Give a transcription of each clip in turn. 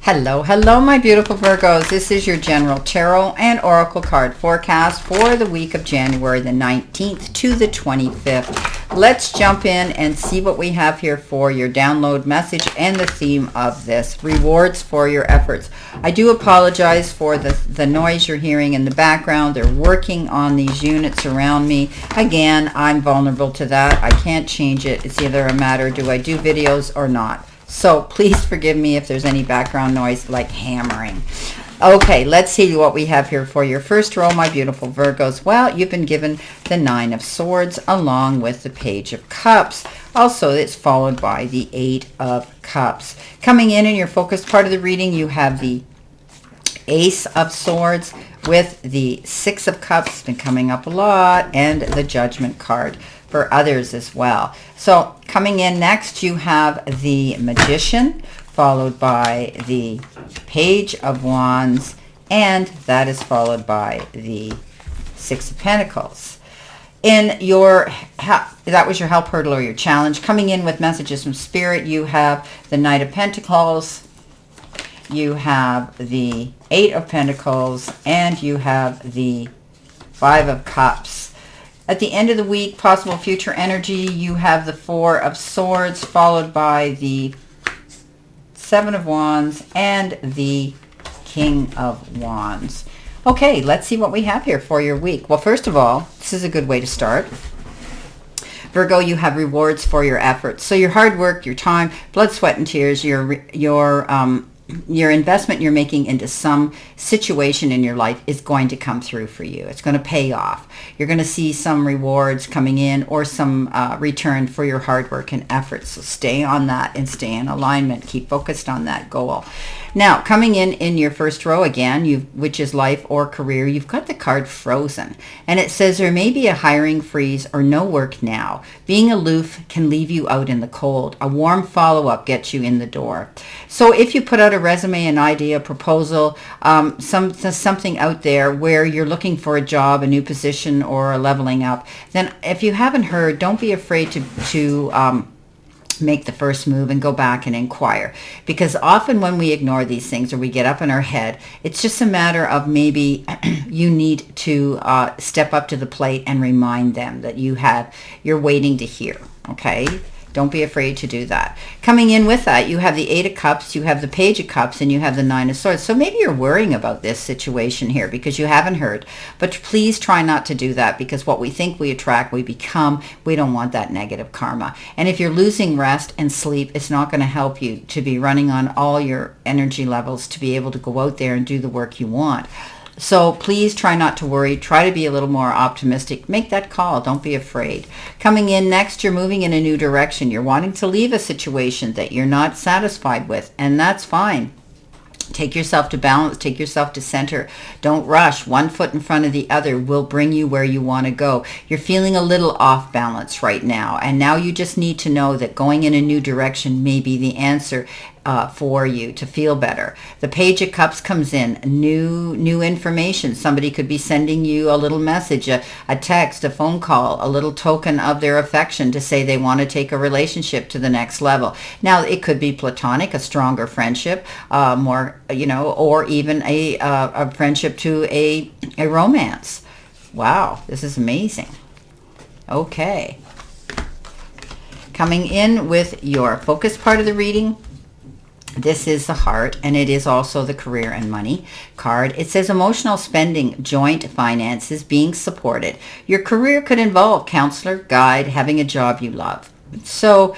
Hello, hello, my beautiful Virgos. This is your general tarot and oracle card forecast for the week of January the 19th to the 25th. Let's jump in and see what we have here for your download message and the theme of this. Rewards for your efforts. I do apologize for the noise you're hearing in the background. They're working on these units around me. Again, I'm vulnerable to that. I can't change it. It's either a matter, do I do videos or not? So please forgive me if there's any background noise like hammering. Okay, let's see what we have here for your first row, my beautiful Virgos. Well, you've been given the Nine of Swords along with the Page of Cups. Also, it's followed by the Eight of Cups. Coming in your focused part of the reading, you have the Ace of Swords with the Six of Cups, been coming up a lot, and the Judgment card for others as well. So coming in next, you have the Magician, followed by the Page of Wands, and that is followed by the Six of Pentacles. In your, that was your help, hurdle, or your challenge. Coming in with messages from Spirit, you have the Knight of Pentacles, you have the Eight of Pentacles, and you have the Five of Cups. At the end of the week, possible future energy, you have the Four of Swords, followed by the Seven of Wands and the King of Wands. Okay, let's see what we have here for your week. Well, first of all, this is a good way to start. Virgo, you have rewards for your efforts. So your hard work, your time, blood, sweat, and tears, your investment you're making into some situation in your life is going to come through for you. It's going to pay off. You're going to see some rewards coming in or some return for your hard work and efforts. So stay on that and stay in alignment. Keep focused on that goal. Now, coming in your first row again, which is life or career, you've got the card Frozen. And it says there may be a hiring freeze or no work now. Being aloof can leave you out in the cold. A warm follow-up gets you in the door. So if you put out a resume, an idea, a proposal, something out there where you're looking for a job, a new position, or a leveling up, then if you haven't heard, don't be afraid to make the first move and go back and inquire, because often when we ignore these things or we get up in our head, it's just a matter of maybe you need to step up to the plate and remind them that you're waiting to hear. Okay, don't be afraid to do that. Coming in with that, you have the Eight of Cups, you have the Page of Cups, and you have the Nine of Swords. So maybe you're worrying about this situation here because you haven't heard. But please try not to do that, because what we think we attract, we become. We don't want that negative karma. And if you're losing rest and sleep, it's not going to help you to be running on all your energy levels to be able to go out there and do the work you want. So please try not to worry. Try to be a little more optimistic. Make that call. Don't be afraid. Coming in next, you're moving in a new direction. You're wanting to leave a situation that you're not satisfied with, and that's fine. Take yourself to balance. Take yourself to center. Don't rush. One foot in front of the other will bring you where you want to go. You're feeling a little off balance right now, and now you just need to know that going in a new direction may be the answer for you to feel better. The Page of Cups comes in. New information. Somebody could be sending you a little message, a text, a phone call, a little token of their affection to say they want to take a relationship to the next level. Now, it could be platonic, a stronger friendship, more, or even a friendship to a romance. Wow, this is amazing. Okay. Coming in with your focus part of the reading, this is the Heart, and it is also the Career and Money card. It says emotional spending, joint finances, being supported. Your career could involve counselor, guide, having a job you love. So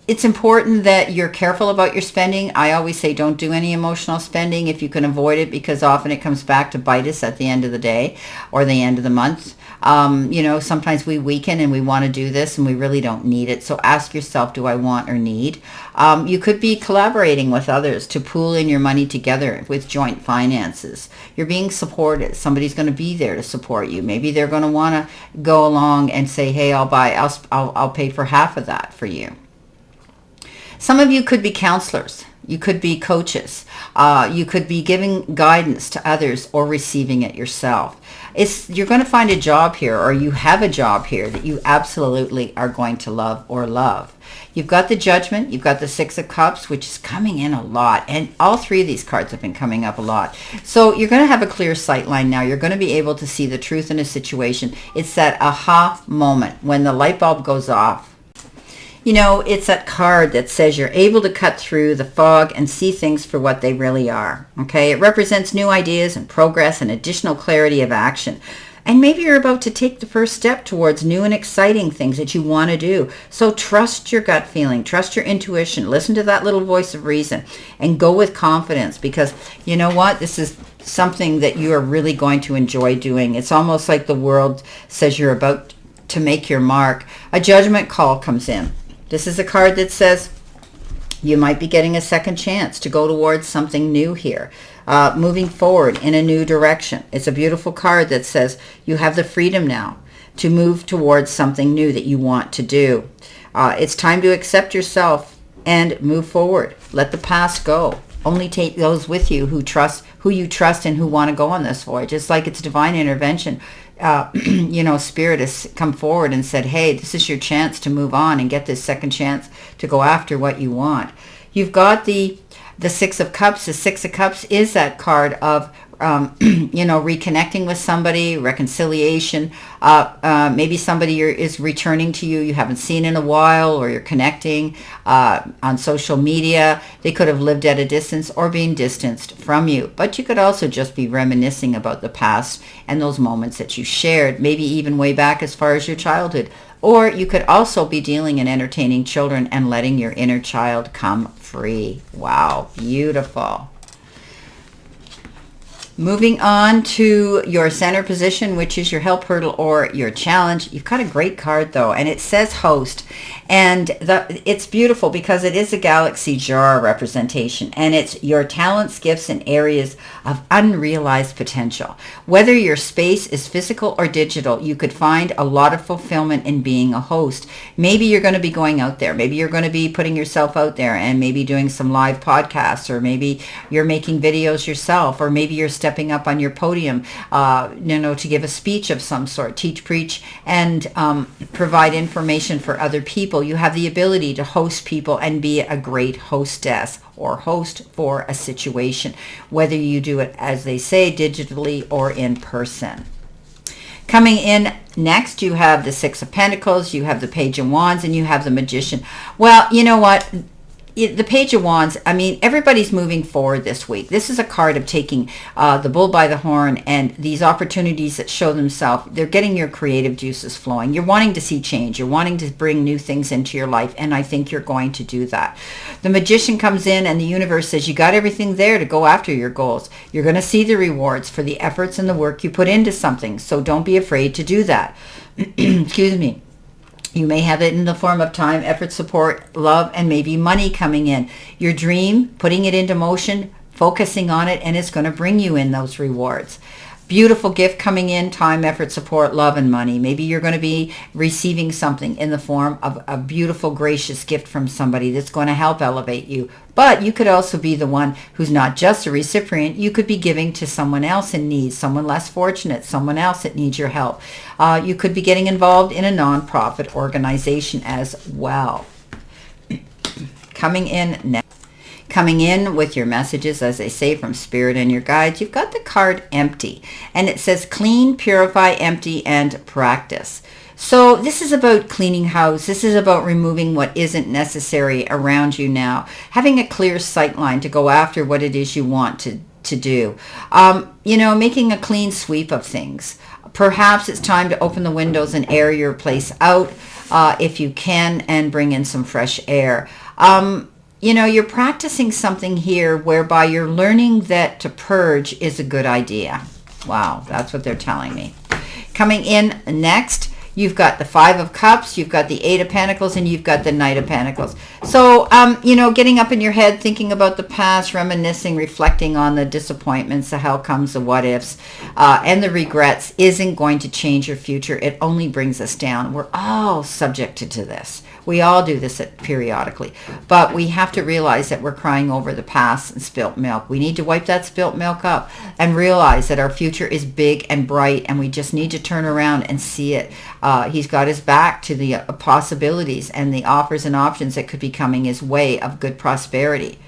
it's important that you're careful about your spending. I always say don't do any emotional spending if you can avoid it, because often it comes back to bite us at the end of the day or the end of the month. Sometimes we weaken and we want to do this and we really don't need it. So ask yourself, do I want or need? You could be collaborating with others to pool in your money together with joint finances. You're being supported. Somebody's going to be there to support you. Maybe they're going to want to go along and say, hey, I'll pay for half of that for you. Some of you could be counselors. You could be coaches. You could be giving guidance to others or receiving it yourself. You're going to find a job here, or you have a job here that you absolutely are going to love or love. You've got the Judgment. You've got the Six of Cups, which is coming in a lot. And all three of these cards have been coming up a lot. So you're going to have a clear sight line now. You're going to be able to see the truth in a situation. It's that aha moment when the light bulb goes off. You know, it's that card that says you're able to cut through the fog and see things for what they really are. Okay, it represents new ideas and progress and additional clarity of action. And maybe you're about to take the first step towards new and exciting things that you want to do. So trust your gut feeling, trust your intuition, listen to that little voice of reason, and go with confidence, because you know what? This is something that you are really going to enjoy doing. It's almost like the world says you're about to make your mark. A judgment call comes in. This is a card that says you might be getting a second chance to go towards something new here, moving forward in a new direction. It's a beautiful card that says you have the freedom now to move towards something new that you want to do. It's time to accept yourself and move forward. Let the past go. Only take those with you who you trust and who want to go on this voyage. It's like it's divine intervention. You know, Spirit has come forward and said, hey, this is your chance to move on and get this second chance to go after what you want. You've got the Six of Cups. The Six of Cups is that card of, you know, reconnecting with somebody, reconciliation. Maybe somebody is returning to you haven't seen in a while, or you're connecting on social media. They could have lived at a distance or being distanced from you. But you could also just be reminiscing about the past and those moments that you shared, maybe even way back as far as your childhood. Or you could also be dealing and entertaining children and letting your inner child come free. Wow, beautiful. Moving on to your center position, which is your help hurdle or your challenge. You've got a great card though, and it says host. And it's beautiful because it is a galaxy jar representation, and it's your talents, gifts, and areas of unrealized potential. Whether your space is physical or digital, you could find a lot of fulfillment in being a host. Maybe you're going to be going out there. Maybe you're going to be putting yourself out there and maybe doing some live podcasts, or maybe you're making videos yourself, or maybe you're stepping up on your podium, you know, to give a speech of some sort, teach, preach, and provide information for other people. You have the ability to host people and be a great hostess or host for a situation, whether you do it, as they say, digitally or in person. Coming in next, you have the Six of Pentacles, you have the Page of Wands, and you have the Magician. Well, you know what? The Page of Wands, I mean, everybody's moving forward this week. This is a card of taking the bull by the horn, and these opportunities that show themselves, they're getting your creative juices flowing. You're wanting to see change. You're wanting to bring new things into your life, and I think you're going to do that. The Magician comes in, and the universe says you got everything there to go after your goals. You're going to see the rewards for the efforts and the work you put into something, so don't be afraid to do that. Excuse me. You may have it in the form of time, effort, support, love, and maybe money coming in. Your dream, putting it into motion, focusing on it, and it's going to bring you in those rewards. Beautiful gift coming in, time, effort, support, love, and money. Maybe you're going to be receiving something in the form of a beautiful, gracious gift from somebody that's going to help elevate you. But you could also be the one who's not just a recipient. You could be giving to someone else in need, someone less fortunate, someone else that needs your help. You could be getting involved in a nonprofit organization as well. Coming in next. Coming in with your messages, as they say, from Spirit and your guides, you've got the card Empty. And it says clean, purify, empty, and practice. So this is about cleaning house. This is about removing what isn't necessary around you now. Having a clear sight line to go after what it is you want to do. You know, making a clean sweep of things. Perhaps it's time to open the windows and air your place out if you can, and bring in some fresh air. You know, you're practicing something here whereby you're learning that to purge is a good idea. Wow, that's what they're telling me. Coming in next, you've got the Five of Cups, you've got the Eight of Pentacles, and you've got the Knight of Pentacles. So, getting up in your head, thinking about the past, reminiscing, reflecting on the disappointments, the how comes, the what ifs, and the regrets isn't going to change your future. It only brings us down. We're all subjected to this. We all do this periodically, but we have to realize that we're crying over the past and spilt milk. We need to wipe that spilt milk up and realize that our future is big and bright, and we just need to turn around and see it. He's got his back to the possibilities and the offers and options that could be coming his way of good prosperity.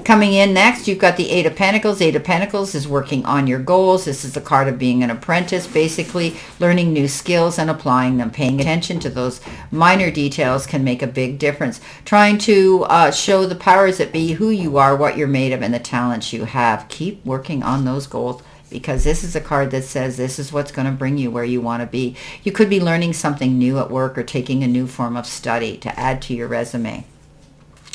Coming in next, you've got the Eight of Pentacles. Eight of Pentacles is working on your goals. This is the card of being an apprentice, basically learning new skills and applying them. Paying attention to those minor details can make a big difference. Trying to show the powers that be who you are, what you're made of, and the talents you have. Keep working on those goals, because this is a card that says this is what's going to bring you where you want to be. You could be learning something new at work or taking a new form of study to add to your resume.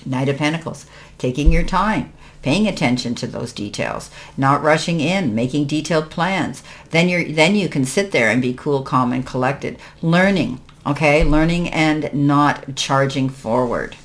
Knight of Pentacles, taking your time, paying attention to those details, not rushing in, making detailed plans. Then you can sit there and be cool, calm, and collected. Learning, okay? Learning and not charging forward.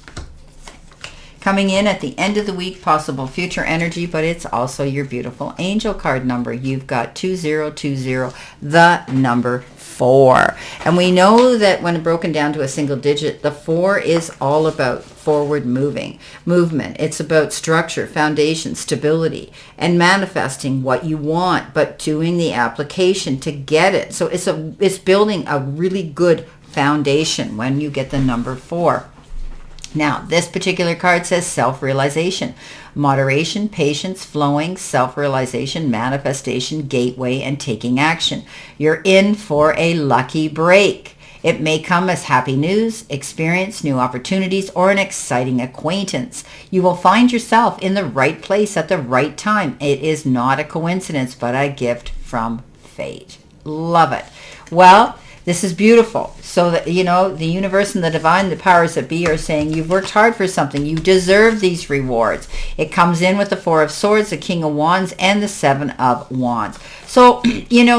Coming in at the end of the week, possible future energy, but it's also your beautiful angel card number. You've got 2020, the number 4. And we know that when broken down to a single digit, the 4 is all about forward movement. It's about structure, foundation, stability, and manifesting what you want, but doing the application to get it. So it's building a really good foundation when you get the number 4. Now, this particular card says self-realization, moderation, patience, flowing, self-realization, manifestation, gateway, and taking action. You're in for a lucky break. It may come as happy news, experience, new opportunities, or an exciting acquaintance. You will find yourself in the right place at the right time. It is not a coincidence, but a gift from fate. Love it. Well, this is beautiful. So that, the universe and the divine, the powers that be, are saying you've worked hard for something. You deserve these rewards. It comes in with the Four of Swords, the King of Wands, and the Seven of Wands. So,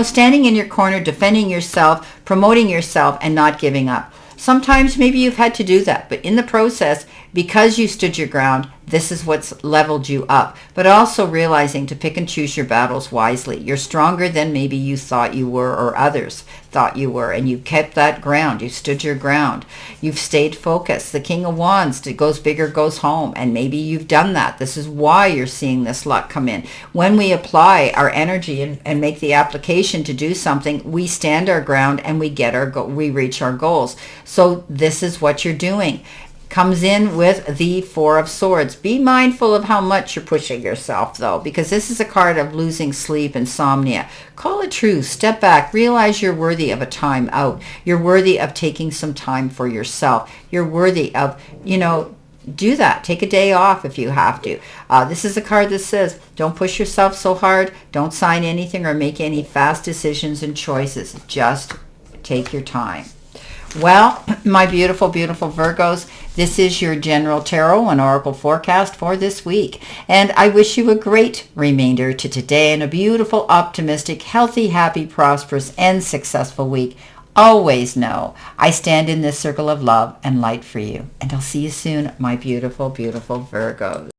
standing in your corner, defending yourself, promoting yourself, and not giving up. Sometimes maybe you've had to do that, but in the process, because you stood your ground, this is what's leveled you up. But also realizing to pick and choose your battles wisely. You're stronger than maybe you thought you were, or others thought you were, and you've kept that ground. You've stood your ground. You've stayed focused. The King of Wands, it goes big or goes home, and maybe you've done that. This is why you're seeing this luck come in. When we apply our energy and make the application to do something, we stand our ground and we we reach our goals. So this is what you're doing. Comes in with the Four of Swords. Be mindful of how much you're pushing yourself, though, because this is a card of losing sleep, insomnia. Call it true. Step back. Realize you're worthy of a time out. You're worthy of taking some time for yourself. You're worthy of, do that. Take a day off if you have to. This is a card that says, don't push yourself so hard. Don't sign anything or make any fast decisions and choices. Just take your time. Well, my beautiful, beautiful Virgos, this is your general tarot and oracle forecast for this week. And I wish you a great remainder to today and a beautiful, optimistic, healthy, happy, prosperous, and successful week. Always know I stand in this circle of love and light for you. And I'll see you soon, my beautiful, beautiful Virgos.